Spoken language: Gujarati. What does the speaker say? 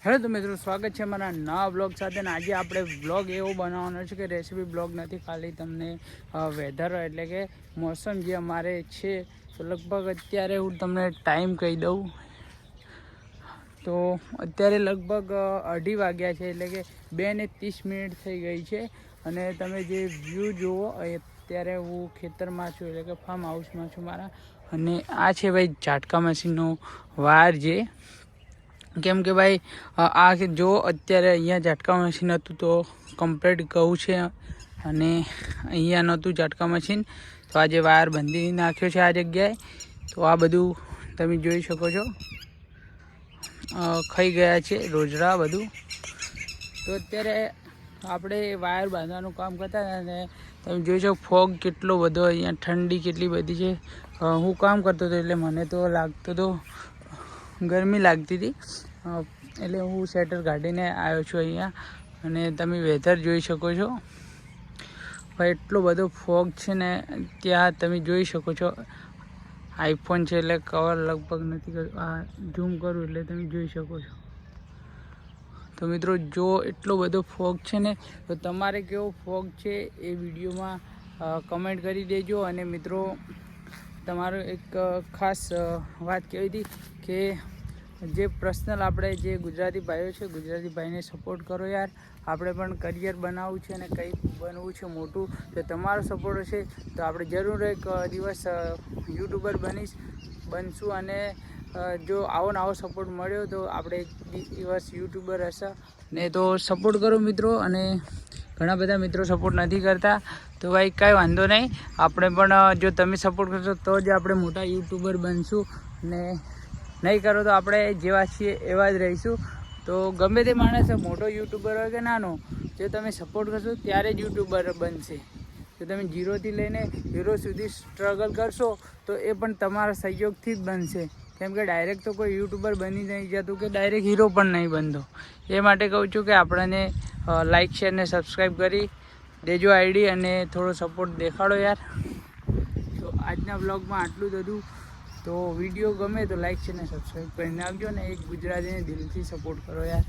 હેલો તો મિત્રો, સ્વાગત છે મારા નવા બ્લોગ સાથે. અને આજે આપણે બ્લોગ એવો બનાવવાનો છે કે રેસીપી બ્લોગ નથી, ખાલી તમને વેધર એટલે કે મોસમ જે અમારે છે તો લગભગ અત્યારે હું તમને ટાઈમ કહી દઉં તો અત્યારે લગભગ 2:30 વાગ્યા છે, એટલે કે 2:30 થઈ ગઈ છે. અને તમે જે વ્યૂ જુઓ અત્યારે હું ખેતરમાં છું, એટલે કે ફાર્મ હાઉસમાં છું મારા. અને આ છે ભાઈ ઝાટકા મશીનનો વાયર જે, કેમ કે ભાઈ આ જો અત્યારે અહીંયા ઝાટકા મશીન હતું તો કમ્પ્લીટ ઘઉં છે, અને અહીંયા નહોતું ઝાટકા મશીન તો આજે વાયર બંધી નાખ્યો છે આ જગ્યાએ. તો આ બધું તમે જોઈ શકો છો, ખાઈ ગયા છે રોજડા બધું. તો અત્યારે આપણે વાયર બાંધવાનું કામ કરતા હતા, અને તમે જોઈ શકો ફોગ કેટલો બધો, અહીંયા ઠંડી કેટલી બધી છે. હું કામ કરતો હતો એટલે મને તો લાગતો હતો ગરમી લાગતી હતી, એટલે હું સ્વેટર કાઢીને આવ્યો છું અહીંયા. અને તમે વેધર જોઈ શકો છો ભાઈ, એટલો બધો ફોગ છે ને ત્યાં તમે જોઈ શકો છો. આઈફોન છે એટલે કવર લગભગ નથી કરતું, આ ઝૂમ કરું એટલે તમે જોઈ શકો છો. તો મિત્રો જો એટલો બધો ફોગ છે ને, તો તમારે કેવો ફોગ છે એ વિડીયોમાં કમેન્ટ કરી દેજો. અને મિત્રો તમારો એક ખાસ વાત કહેવી હતી કે જે પર્સનલ આપણે જે ગુજરાતી ભાઈઓ છે, ગુજરાતી ભાઈને સપોર્ટ કરો યાર. આપણે પણ કરિયર બનાવવું છે અને કંઈક બનવું છે મોટું, તો તમારો સપોર્ટ હશે તો આપણે જરૂર એક દિવસ યુટ્યુબર બનશું. અને જો આવો નવો સપોર્ટ મળ્યો તો આપણે એક દિવસ યુટ્યુબર હશે ને. તો સપોર્ટ કરો મિત્રો. અને ઘણા બધા મિત્રો સપોર્ટ નથી કરતા, તો ભાઈ કાંઈ વાંધો નહીં, આપણે પણ જો તમે સપોર્ટ કરશો તો જ આપણે મોટા યુટ્યુબર બનશું. ને નહીં કરો તો આપણે જેવા છીએ એવા જ રહીશું. તો ગમે તે માણસ મોટો યુટ્યુબર હોય કે નાનો, જો તમે સપોર્ટ કરશો ત્યારે જ યુટ્યુબર બનશે. જો તમે 0થી લઈને હીરો સુધી સ્ટ્રગલ કરશો તો એ પણ તમારા સહયોગથી જ બનશે. કેમ કે ડાયરેક્ટ તો કોઈ યુટ્યુબર બની નહીં જતું, કે ડાયરેક્ટ હીરો પણ નહીં બનતો. એ માટે કહું છું કે આપણને લાઇક શેર ને સબસ્ક્રાઈબ કરી દેજો આઈડી, અને થોડો સપોર્ટ દેખાડો યાર. તો આજના બ્લોગમાં આટલું જ હતું. તો વિડીયો ગમે તો લાઈક છે ને સબસ્ક્રાઈબ કરીને આવજો, ને એક ગુજરાતીને દિલથી સપોર્ટ કરો યાર.